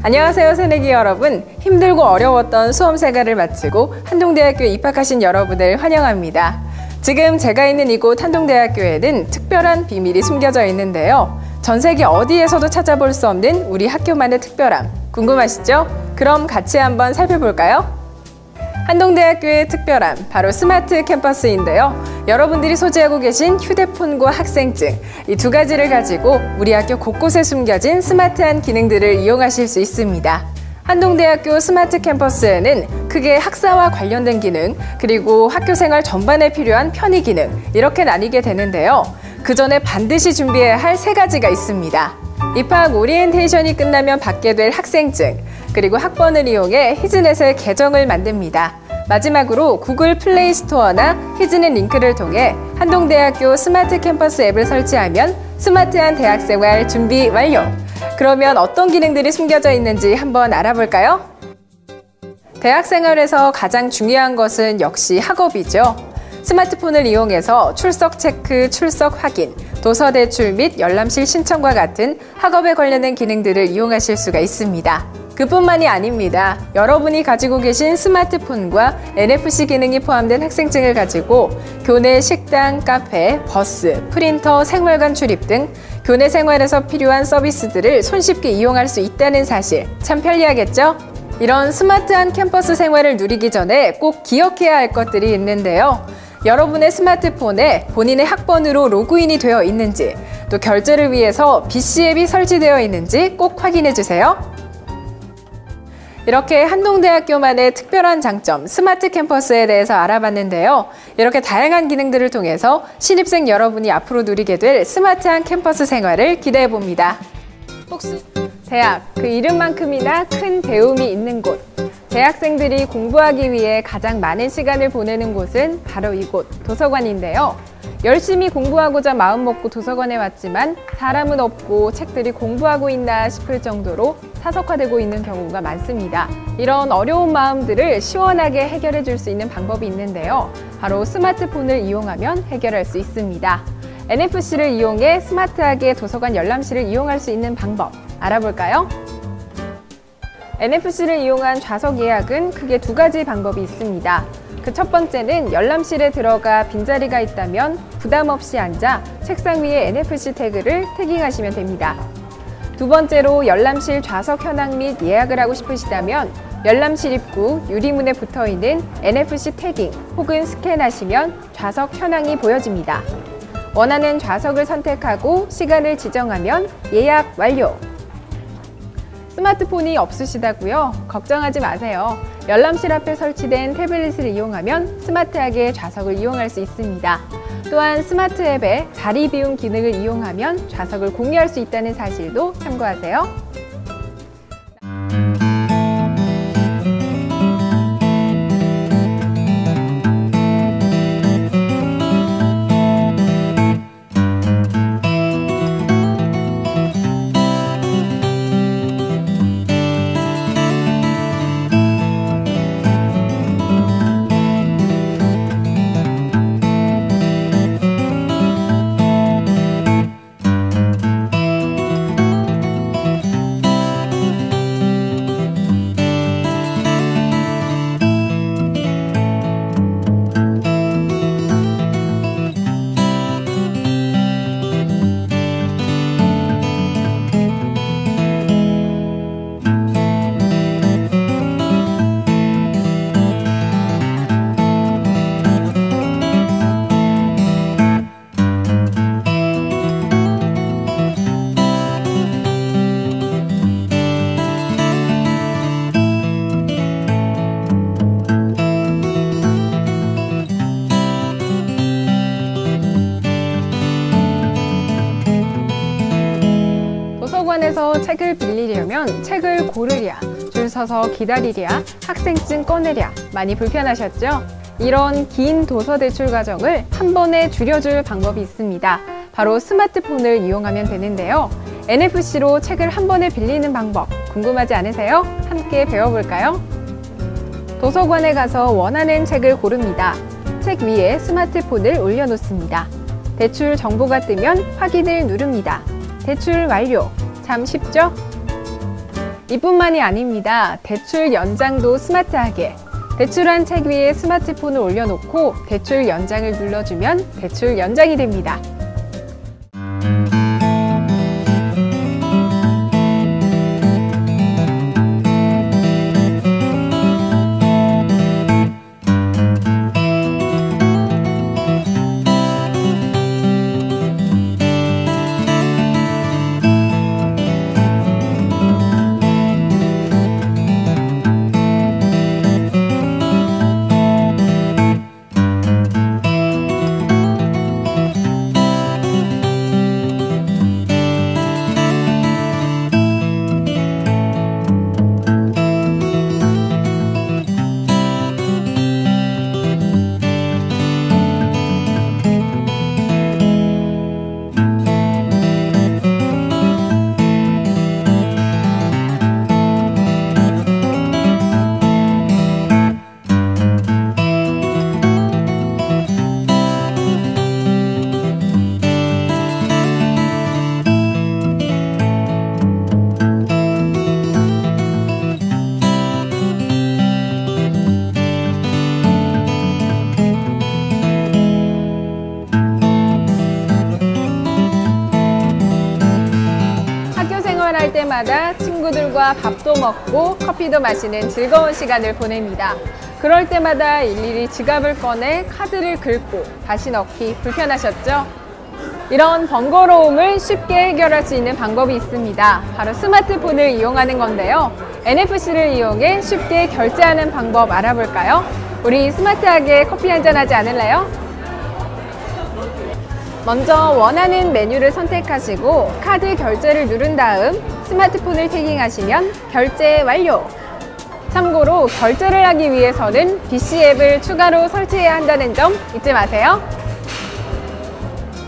안녕하세요, 새내기 여러분. 힘들고 어려웠던 수험 생활을 마치고 한동대학교에 입학하신 여러분을 환영합니다. 지금 제가 있는 이곳 한동대학교에는 특별한 비밀이 숨겨져 있는데요. 전 세계 어디에서도 찾아볼 수 없는 우리 학교만의 특별함, 궁금하시죠? 그럼 같이 한번 살펴볼까요? 한동대학교의 특별함, 바로 스마트 캠퍼스인데요. 여러분들이 소지하고 계신 휴대폰과 학생증, 이 두 가지를 가지고 우리 학교 곳곳에 숨겨진 스마트한 기능들을 이용하실 수 있습니다. 한동대학교 스마트 캠퍼스에는 크게 학사와 관련된 기능, 그리고 학교 생활 전반에 필요한 편의 기능, 이렇게 나뉘게 되는데요. 그 전에 반드시 준비해야 할 세 가지가 있습니다. 입학 오리엔테이션이 끝나면 받게 될 학생증, 그리고 학번을 이용해 히즈넷의 계정을 만듭니다. 마지막으로 구글 플레이 스토어나 히즈넷 링크를 통해 한동대학교 스마트 캠퍼스 앱을 설치하면 스마트한 대학생활 준비 완료! 그러면 어떤 기능들이 숨겨져 있는지 한번 알아볼까요? 대학생활에서 가장 중요한 것은 역시 학업이죠. 스마트폰을 이용해서 출석 체크, 출석 확인, 도서 대출 및 열람실 신청과 같은 학업에 관련된 기능들을 이용하실 수가 있습니다. 그뿐만이 아닙니다. 여러분이 가지고 계신 스마트폰과 NFC 기능이 포함된 학생증을 가지고 교내 식당, 카페, 버스, 프린터, 생활관 출입 등 교내 생활에서 필요한 서비스들을 손쉽게 이용할 수 있다는 사실, 참 편리하겠죠? 이런 스마트한 캠퍼스 생활을 누리기 전에 꼭 기억해야 할 것들이 있는데요. 여러분의 스마트폰에 본인의 학번으로 로그인이 되어 있는지, 또 결제를 위해서 BC 앱이 설치되어 있는지 꼭 확인해 주세요. 이렇게 한동대학교만의 특별한 장점, 스마트 캠퍼스에 대해서 알아봤는데요. 이렇게 다양한 기능들을 통해서 신입생 여러분이 앞으로 누리게 될 스마트한 캠퍼스 생활을 기대해 봅니다. 혹시 대학, 그 이름만큼이나 큰 배움이 있는 곳, 대학생들이 공부하기 위해 가장 많은 시간을 보내는 곳은 바로 이곳, 도서관인데요. 열심히 공부하고자 마음먹고 도서관에 왔지만 사람은 없고 책들이 공부하고 있나 싶을 정도로 사석화되고 있는 경우가 많습니다. 이런 어려운 마음들을 시원하게 해결해 줄 수 있는 방법이 있는데요. 바로 스마트폰을 이용하면 해결할 수 있습니다. NFC를 이용해 스마트하게 도서관 열람실을 이용할 수 있는 방법 알아볼까요? NFC를 이용한 좌석 예약은 크게 두 가지 방법이 있습니다. 그 첫 번째는 열람실에 들어가 빈자리가 있다면 부담 없이 앉아 책상 위에 NFC 태그를 태깅하시면 됩니다. 두 번째로 열람실 좌석 현황 및 예약을 하고 싶으시다면 열람실 입구 유리문에 붙어있는 NFC 태깅 혹은 스캔하시면 좌석 현황이 보여집니다. 원하는 좌석을 선택하고 시간을 지정하면 예약 완료! 스마트폰이 없으시다고요? 걱정하지 마세요. 열람실 앞에 설치된 태블릿을 이용하면 스마트하게 좌석을 이용할 수 있습니다. 또한 스마트 앱에 자리 비움 기능을 이용하면 좌석을 공유할 수 있다는 사실도 참고하세요. 도서관에서 책을 빌리려면 책을 고르랴, 줄 서서 기다리랴, 학생증 꺼내랴 많이 불편하셨죠? 이런 긴 도서 대출 과정을 한 번에 줄여줄 방법이 있습니다. 바로 스마트폰을 이용하면 되는데요. NFC로 책을 한 번에 빌리는 방법 궁금하지 않으세요? 함께 배워볼까요? 도서관에 가서 원하는 책을 고릅니다. 책 위에 스마트폰을 올려놓습니다. 대출 정보가 뜨면 확인을 누릅니다. 대출 완료! 참 쉽죠? 이뿐만이 아닙니다. 대출 연장도 스마트하게. 대출한 책 위에 스마트폰을 올려놓고 대출 연장을 눌러주면 대출 연장이 됩니다. 할 때마다 친구들과 밥도 먹고 커피도 마시는 즐거운 시간을 보냅니다. 그럴 때마다 일일이 지갑을 꺼내 카드를 긁고 다시 넣기 불편하셨죠? 이런 번거로움을 쉽게 해결할 수 있는 방법이 있습니다. 바로 스마트폰을 이용하는 건데요. NFC를 이용해 쉽게 결제하는 방법 알아볼까요? 우리 스마트하게 커피 한잔 하지 않을래요? 먼저 원하는 메뉴를 선택하시고 카드 결제를 누른 다음 스마트폰을 태깅하시면 결제 완료! 참고로 결제를 하기 위해서는 BC 앱을 추가로 설치해야 한다는 점 잊지 마세요.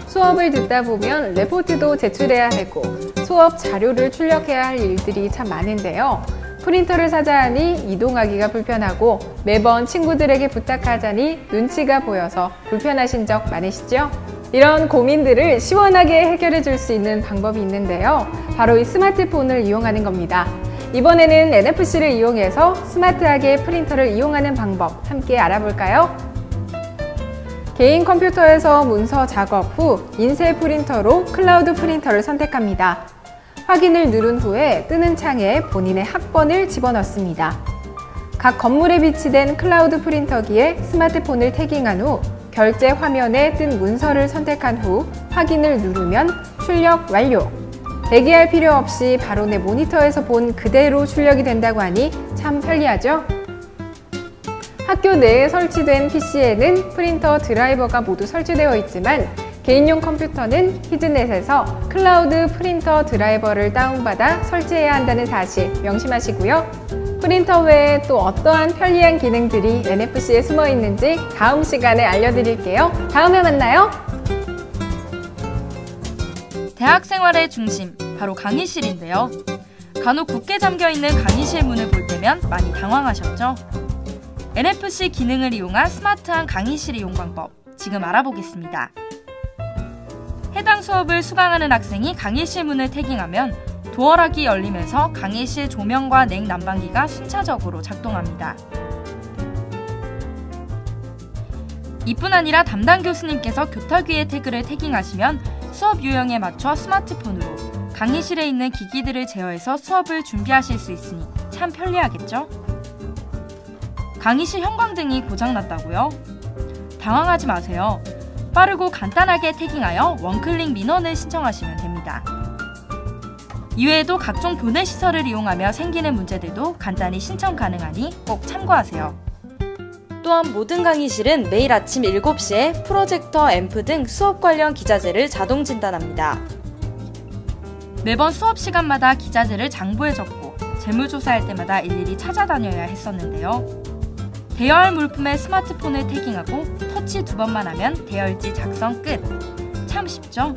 수업을 듣다 보면 레포트도 제출해야 되고 수업 자료를 출력해야 할 일들이 참 많은데요. 프린터를 사자 하니 이동하기가 불편하고 매번 친구들에게 부탁하자니 눈치가 보여서 불편하신 적 많으시죠? 이런 고민들을 시원하게 해결해 줄 수 있는 방법이 있는데요. 바로 이 스마트폰을 이용하는 겁니다. 이번에는 NFC를 이용해서 스마트하게 프린터를 이용하는 방법 함께 알아볼까요? 개인 컴퓨터에서 문서 작업 후 인쇄 프린터로 클라우드 프린터를 선택합니다. 확인을 누른 후에 뜨는 창에 본인의 학번을 집어넣습니다. 각 건물에 비치된 클라우드 프린터기에 스마트폰을 태깅한 후 결제 화면에 뜬 문서를 선택한 후 확인을 누르면 출력 완료! 대기할 필요 없이 바로 내 모니터에서 본 그대로 출력이 된다고 하니 참 편리하죠? 학교 내에 설치된 PC에는 프린터 드라이버가 모두 설치되어 있지만 개인용 컴퓨터는 히즈넷에서 클라우드 프린터 드라이버를 다운받아 설치해야 한다는 사실 명심하시고요. 프린터 외에 또 어떠한 편리한 기능들이 NFC에 숨어 있는지 다음 시간에 알려드릴게요. 다음에 만나요. 대학 생활의 중심, 바로 강의실인데요. 간혹 굳게 잠겨있는 강의실 문을 볼 때면 많이 당황하셨죠? NFC 기능을 이용한 스마트한 강의실 이용 방법, 지금 알아보겠습니다. 해당 수업을 수강하는 학생이 강의실 문을 태깅하면 도어락이 열리면서 강의실 조명과 냉난방기가 순차적으로 작동합니다. 이뿐 아니라 담당 교수님께서 교탁위의 태그를 태깅하시면 수업 유형에 맞춰 스마트폰으로 강의실에 있는 기기들을 제어해서 수업을 준비하실 수 있으니 참 편리하겠죠? 강의실 형광등이 고장났다고요? 당황하지 마세요. 빠르고 간단하게 태깅하여 원클릭 민원을 신청하시면 됩니다. 이외에도 각종 교내 시설을 이용하며 생기는 문제들도 간단히 신청 가능하니 꼭 참고하세요. 또한 모든 강의실은 매일 아침 7시에 프로젝터, 앰프 등 수업 관련 기자재를 자동 진단합니다. 매번 수업 시간마다 기자재를 장부에 적고 재무조사할 때마다 일일이 찾아다녀야 했었는데요. 대여할 물품에 스마트폰을 태깅하고 터치 2번만 하면 대여일지 작성 끝! 참 쉽죠?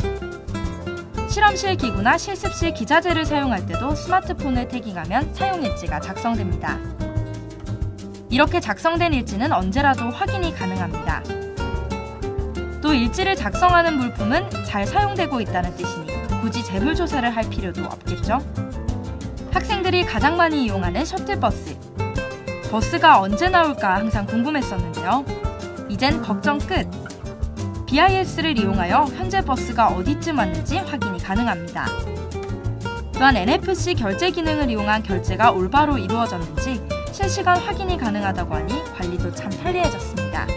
실험실 기구나 실습실 기자재를 사용할 때도 스마트폰을 태깅하면 사용일지가 작성됩니다. 이렇게 작성된 일지는 언제라도 확인이 가능합니다. 또 일지를 작성하는 물품은 잘 사용되고 있다는 뜻이니 굳이 재물조사를 할 필요도 없겠죠? 학생들이 가장 많이 이용하는 셔틀버스. 버스가 언제 나올까 항상 궁금했었는데요. 이젠 걱정 끝! BIS를 이용하여 현재 버스가 어디쯤 왔는지 확인이 가능합니다. 또한 NFC 결제 기능을 이용한 결제가 올바로 이루어졌는지 실시간 확인이 가능하다고 하니 관리도 참 편리해졌습니다.